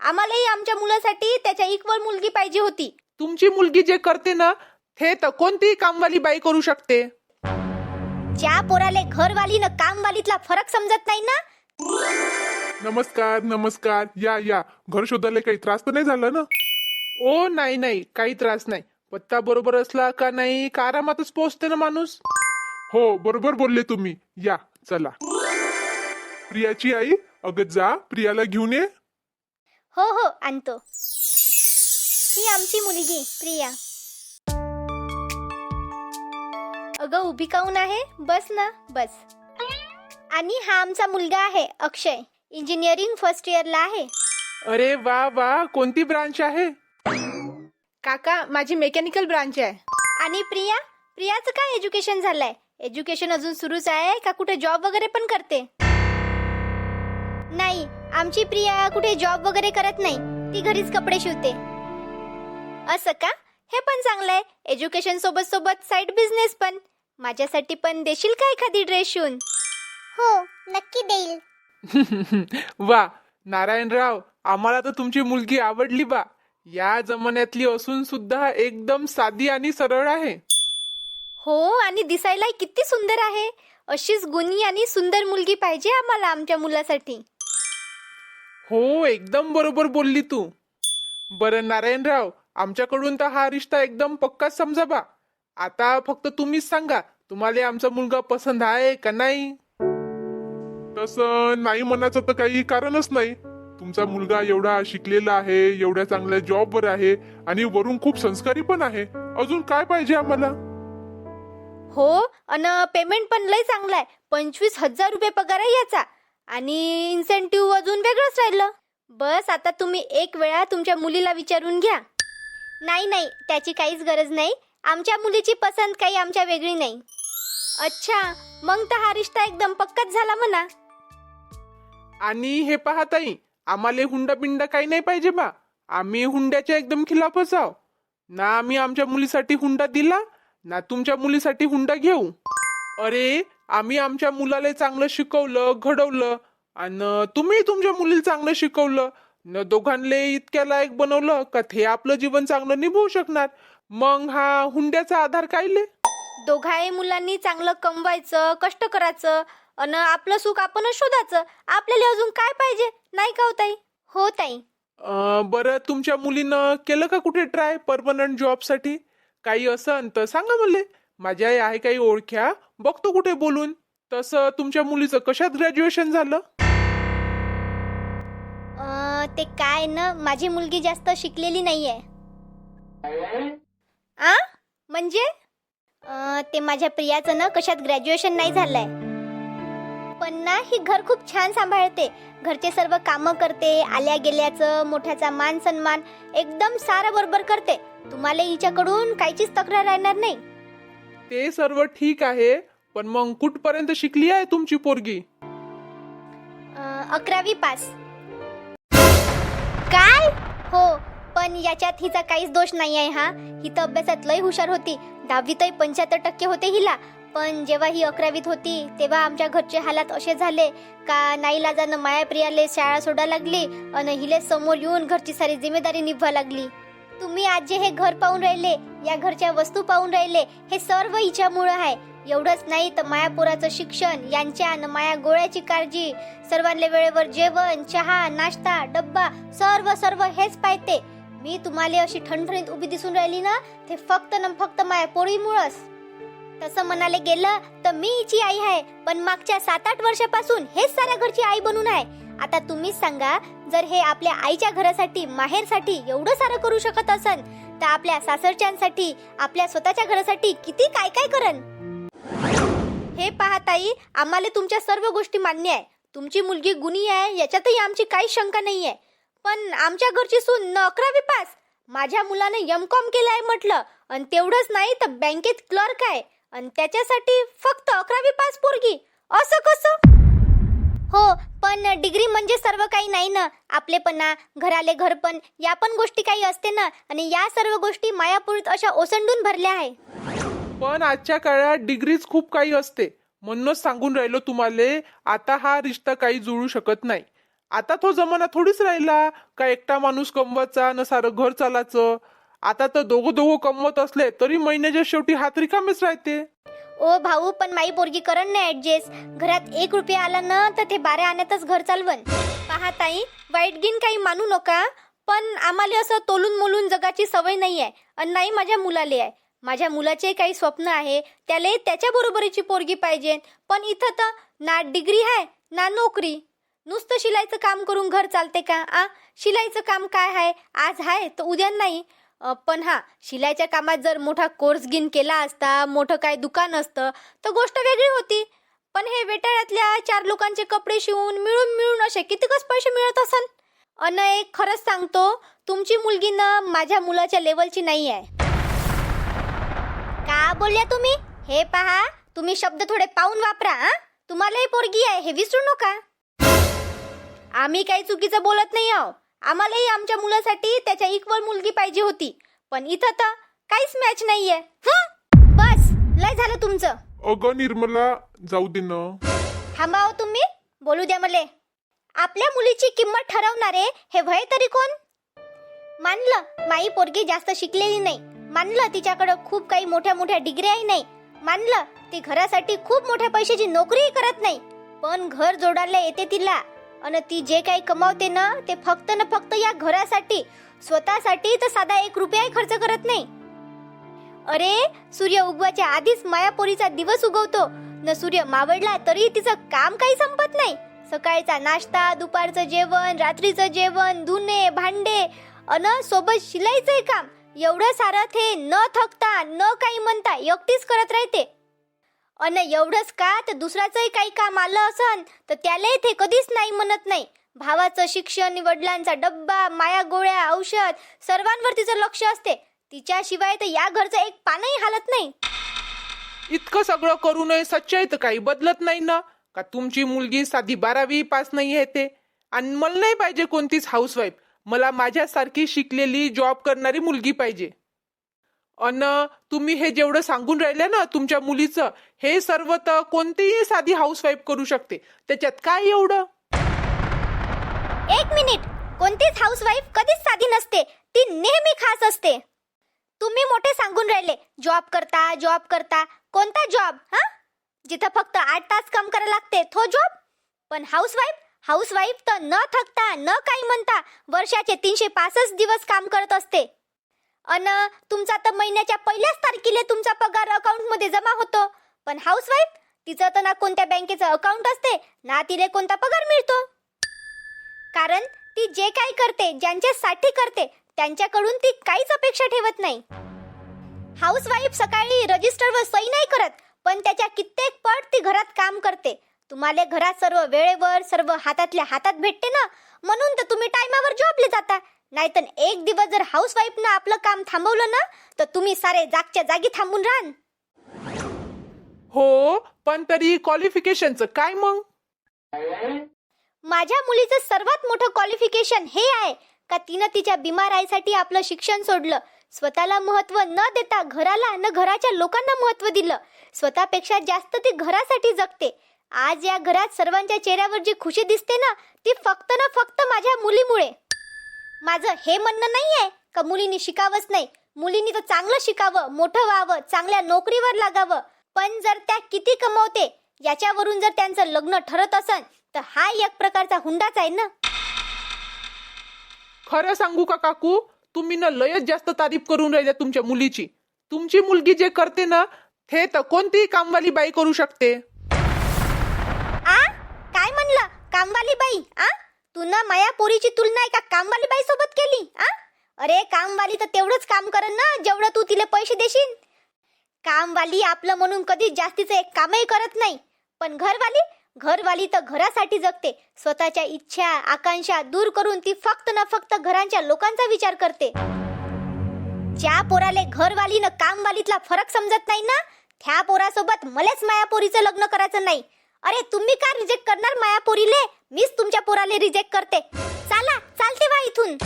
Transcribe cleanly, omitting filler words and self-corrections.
आम्हालाही आमच्या मुलासाठी त्याच्या इक्वल मुलगी पाहिजे होती. तुमची मुलगी जे करते ना हे तर कोणतीही कामवाली बाई करू शकते. ज्या पोराले घरवाली न कामवालीतला फरक समजत नाही ना. नमस्कार नमस्कार. या घर शोधायला काही त्रास तर नाही झाला ना? ओ नाही नाही, काही त्रास नाही. पत्ता बरोबर असला का नाही का आरामातच पोहोचते ना माणूस. हो बरोबर बोलले तुम्ही. या चला. प्रियाची आई, अगं जा प्रियाला घेऊन ये. हो हो आणतो. ही आमची मुलगी प्रिया. अगं उभी काऊन आहे? बस ना बस. आणि हा आमचा मुलगा आहे अक्षय, इंजिनिअरिंग फर्स्ट इयरला आहे. अरे वा वा, कोणती ब्रांच आहे? काका माझी मेकॅनिकल ब्रांच आहे. आणि प्रियाचं काय एज्युकेशन झालंय? एज्युकेशन अजून सुरूच आहे का कुठे जॉब वगैरे पण करते? नाही, आमची प्रिया कुठे जॉब वगैरे करत नाही, ती घरीच कपडे शिवते. असं का? हे पण चांगलं आहे. एज्युकेशन सोबत सोबत साइड बिझनेस पण. माझ्यासाठी पण देशील का एखादी ड्रेस शिवून? हो नक्की देईल. वा नारायणराव, आम्हाला तर तुमची मुलगी आवडली बा. या जमान्यातली असून सुद्धा एकदम साधी आणि सरळ आहे. हो आणि दिसायला किती सुंदर आहे. अशीच गुणी आणि सुंदर मुलगी पाहिजे आम्हाला आमच्या मुलासाठी. हो एकदम बरोबर बोलली तू. बरं नारायणराव, आमच्याकडून तर हा रिश्ता एकदम पक्का समजा बा. आता फक्त तुम्हीच सांगा, तुम्हाला आमचा मुलगा पसंत आहे का नाही? तसं नाही म्हणायचं तर काही कारणच नाही. तुमचा मुलगा एवढा शिकलेला आहे, एवढ्या चांगल्या जॉबवर आहे आणि वरून खूप संस्कारी पण आहे. अजून काय पाहिजे आम्हाला? हो अन पेमेंट पण लय चांगला आहे. 25,000 रुपये पगार आहे याचा. आणि इन्सेंटिव्ह अजून वेगळंच राहिलं. बस आता तुम्ही एक वेळा तुमच्या मुलीला विचारून घ्या. नाही त्याची काहीच गरज नाही. आमच्या मुलीची पसंत काही आमच्या वेगळी नाही. अच्छा, मग तर हा रिश्ता एकदम पक्काच झाला म्हणा. आणि हे पहा ताई, आम्हाला हुंडा बिंडा काही नाही पाहिजे बा. आम्ही हुंड्याच्या एकदम खिलाफच आहो. ना आम्ही आमच्या मुलीसाठी हुंडा दिला, ना तुमच्या मुलीसाठी हुंडा घेऊ. अरे आम्ही आमच्या मुलाला चांगलं शिकवलं, घडवलं आणि तुम्ही तुमच्या मुलीला चांगलं शिकवलं न, दोघांले इतक्या लायक बनवलं का ते आपलं जीवन चांगलं निभवू शकणार. मग हा हुंड्याचा आधार कायले? दोघाही मुलांनी चांगलं कमवायचं, कष्ट करायचं अन आपलं सुख आपणच शोधायचं. आपल्याला अजून काय पाहिजे, नाही का हो ताई? हो ताई. बरं तुमच्या मुलीनं केलं का कुठे ट्राय परमनंट जॉब साठी? काही असं तर सांगा मला. माझ्या आहे काही ओळख्या, बघतो कुठे बोलून. तसं तुमच्या मुलीचं कशात ग्रॅज्युएशन झालं? ते काय ना, माझी मुलगी जास्त शिकलेली नाहीये. म्हणजे ते माझ्या प्रियाचं ना कशात ग्रॅज्युएशन नाही झालंय. पण ना ही घर खूप छान सांभाळते. घरचे सर्व कामं करते, आल्या गेल्याचं, मोठ्याचा मान सन्मान एकदम सारं बरोबर करते. तुम्हाला हिच्याकडून काहीचीच तक्रार राहणार नाही. ते सर्व ठीक आहे, पण मग कुठपर्यंत शिकली आहे तुमची पोरगी? 11वी पास. काय? हो, पण याच्यात हिचा काहीच दोष नाही आहे. हा, ही तर अभ्यासात लय हुशार होती. 10वीतही 75% होते हिला. पण जेव्हा ही 11वीत होती तेव्हा आमच्या घरचे हालात असे झाले का नाईलाजानं मायाप्रियाले शाळा सोडा लागली आणि हिले समोर येऊन घरची सारी जिम्मेदारी निभवा लागली. तुम्ही आज जे हे घर पाहून राहिले, या घरच्या वस्तू पाहून राहिले, हे सर्व हिच्यामुळे आहे. एवढंच नाही तर माया पोराचं शिक्षण, यांच्या आणि माया गोळ्याची काळजी, सर्वांना वेळेवर जेवण, चहा, नाश्ता, डब्बा सर्व हेच पाहते. मी तुम्हाला अशी ठणठणीत उभी दिसून राहिली ना, ते फक्त न फक्त माया पोरीमुळंच. तसं म्हणाले गेलं तर मी हिची आई आहे, पण मागच्या 7-8 वर्षापासून हेच साऱ्या घरची आई बनून आहे. आता तुम्हीच सांगा, जर हे आपल्या आईच्या घरासाठी, माहेरसाठी एवढं सारं करू शकत असन तर आपल्या सासरच्यांसाठी, आपल्या स्वतःच्या घरासाठी किती काय काय करन. हे पहा ताई, आम्हाला तुमच्या सर्व गोष्टी मान्य आहे. तुमची मुलगी गुणी आहे याच्यातही आमची काही शंका नाही आहे. पण आमच्या घरची सून 11वी पास, माझ्या मुलाने M.Com केलं आहे म्हटलं, आणि तेवढंच नाही तर बँकेत क्लर्क आहे, आणि त्याच्यासाठी फक्त 11वी पास पोरगी, असं कसं? हो, पण डिग्री म्हणजे सर्व काही नाही ना. आपलेपणा, घराले घरपण, या पण गोष्टी काही असते ना. आणि या सर्व गोष्टी मायापुरीत अशा ओसंडून भरल्या आहे. पण आजच्या काळात डिग्रीज खूप काही असते, म्हणूनच सांगून राहिलो तुम्हाला. आता हा रिश्ता काही जुळू शकत नाही. आता तो जमाना थोडीच राहिला का एकटा माणूस कमवायचा न सारं घर चालायचं. आता तर दोघं कमवत असले तरी महिन्याच्या शेवटी हात रिकामेच राहते. ओ भाऊ, पण माई पोरगी करण नाही ऍडजस्ट. घरात 1 रुपया आला ना तर ते 12 आणतच घर चालवन. पहा ताई, वाईट गिन काही मानू नका, पण आम्हाला असं तोलून मोलून जगाची सवय नाही आहे आणि नाही माझ्या मुलाले आहे. माझ्या मुलाचे काही स्वप्न आहे, त्याला त्याच्या बरोबरीची पोरगी पाहिजे. पण इथं तर ना डिग्री आहे ना नोकरी. नुसतं शिलाईचं काम करून घर चालते का? शिलाईचं काम काय आहे, आज आहे तर उद्या नाही. पण हा, शिलाईच्या कामात जर मोठा कोर्स गिन केला असता, मोठं काय दुकान असतं तर गोष्ट वेगळी होती. पण हे वेटाळ्यातल्या 4 लोकांचे कपडे शिवून मिळून असे कितीकच पैसे मिळत असन. अन एक खरंच सांगतो, तुमची मुलगी ना माझ्या मुलाच्या लेवलची नाही आहे. का बोलल्या तुम्ही? हे पहा, तुम्ही शब्द थोडे पाहून वापरा. तुम्हालाही पोरगी आहे हे विसरू नका. आम्ही काही चुकीचं बोलत नाही आहो. आम्हालाही आमच्या मुलासाठी त्याच्या इक्वल मुलगी पाहिजे होती, पण इथं तर काहीच मॅच नाहीये. बस, लय झालं तुमचं. अगं निर्मला, जाऊ दे ना. थांबा हो तुम्ही, बोलू द्या मले. आपल्या मुलीची किंमत ठरवणारे हे वय तरी कोण? मानलं माई पोरगी जास्त शिकलेली नाही, मानलं तिच्याकडे खूप काही मोठ्या डिग्र्याही नाही, मानलं ती घरासाठी खूप मोठ्या पैशाची नोकरीही करत नाही, पण घर जोडायला येते तिला. आणि ती जे काही कमावते ना ते फक्त न फक्त या घरासाठी, स्वतःसाठी तर साधा 1 रुपयाही खर्च करत नाही. अरे, सूर्य उगवायच्या आधीच मायापोरीचा दिवस उगवतो न सूर्य मावळला तरी तिचं काम काही संपत नाही. सकाळचा नाश्ता, दुपारचं जेवण, रात्रीचं जेवण, धुणे भांडे अन सोबत शिलाईचंही काम, एवढं सारं ते न थकता न काही म्हणता एकटीच करत राहते. अन एवढंच का तर दुसऱ्याचंही काही काम आलं असन तर त्यालाही ते कधीच नाही म्हणत नाही. भावाचं शिक्षण, वडिलांचा डब्बा, माया गोळ्या, औषध सर्वांवर तिचं लक्ष असते. तिच्याशिवाय तर या घरचं एक पानही हालत नाही. इतकं सगळं करूनही सच्चाई तर काही बदलत नाही ना. का तुमची मुलगी साधी 12वी पास नाही येते. आणि मला नाही पाहिजे कोणतीच हाऊसवाईफ. मला माझ्यासारखी शिकलेली जॉब करणारी मुलगी पाहिजे. अन तुम्ही हे जेवढं सांगून राहिले ना तुमच्या मुलीचं, हे सर्व तर कोणतीही साधी हाऊसवाईफ करू शकते. त्याच्यात काय एवढं? 1 मिनिट, कोणतीच हाऊसवाईफ कधीच साधी नसते, ती नेहमी खास असते. तुम्ही मोठे सांगून राहिले जॉब करता. कोणता जॉब? जिथं फक्त 8 तास काम करायला लागते तो जॉब. पण हाऊसवाईफ तर न थकता न काही म्हणता वर्षाचे 365 दिवस काम करत असते. अन तुमचा तर महिन्याच्या पहिल्याच तारखेला तुमचा पगार अकाउंट मध्ये जमा होतो. पण हाऊसवाईफ, तिचं तर ना कोणत्या बँकेचं अकाउंट असते ना तिला कोणता पगार मिळतो. कारण ती जे काही करते, ज्यांच्यासाठी करते, त्यांच्याकडून ती काहीच अपेक्षा ठेवत नाही. हाऊसवाईफ सकाळी रजिस्टरवर सही नाही करत, पण त्याच्या कित्येक पट ती घरात काम करते. तुम्हाला घरात सर्व वेळेवर, सर्व हातातल्या हातात भेटते ना, म्हणून तर तुम्ही टायमावर जॉबला जाता. नाहीतर एक दिवस जर हाऊसवाईफनं आपलं काम थांबवलं ना तर तुम्ही सारे जागच्या जागी थांबून राहाल. हो, पण तरी क्वालिफिकेशनचं काय मग? माझ्या मुलीचं सर्वात मोठं क्वालिफिकेशन हे आहे का तिनं तिच्या बिमार आईसाठी आपलं शिक्षण सोडलं. स्वतःला महत्व न देता घराला न घराच्या लोकांना महत्व दिलं. स्वतःपेक्षा जास्त ती घरासाठी जगते. आज या घरात सर्वांच्या चेहऱ्यावर जी खुशी दिसते ना ती फक्त ना फक्त माझ्या मुलीमुळे. माझं हे म्हणणं नाहीये का मुलींनी शिकावंच नाही. मुलींनी तर चांगलं शिकावं, मोठं व्हावं, चांगल्या नोकरीवर लागावं. पण जर त्या किती कमवते याच्यावरून जर त्यांचं लग्न ठरत असेल तर हा एक प्रकारचा हुंडाच आहे ना. खरं सांगू का काकू, तुम्ही ना लयच जास्त तारीफ करून राहिल्या तुमच्या मुलीची. तुमची मुलगी जे करते ना ते तर कोणतीही कामवाली बाई करू शकते. काय म्हणलं? कामवाली बाई? तू ना माया पोरीची तुलना एका कामवाली बाई सोबत केली? अरे, कामवाली तर तेवढंच काम करन ना जेवढं तू तिला पैसे देशील. कामवाली आपलं म्हणून कधी जास्तीचं एक कामही करत नाही. पण घरवाली तर घरासाठी जगते. स्वतःच्या इच्छा, आकांक्षा दूर करून ती फक्त ना फक्त घरांच्या लोकांचा विचार करते. ज्या पोराले घरवाली न कामवालीतला फरक समजत नाही ना त्या पोरासोबत मलाच मायापोरीचं लग्न करायचं नाही. अरे, तुम्ही का रिजेक्ट करणार मायापोरीले? मीच तुमच्या पोराले रिजेक्ट करते. चालते वा इथून.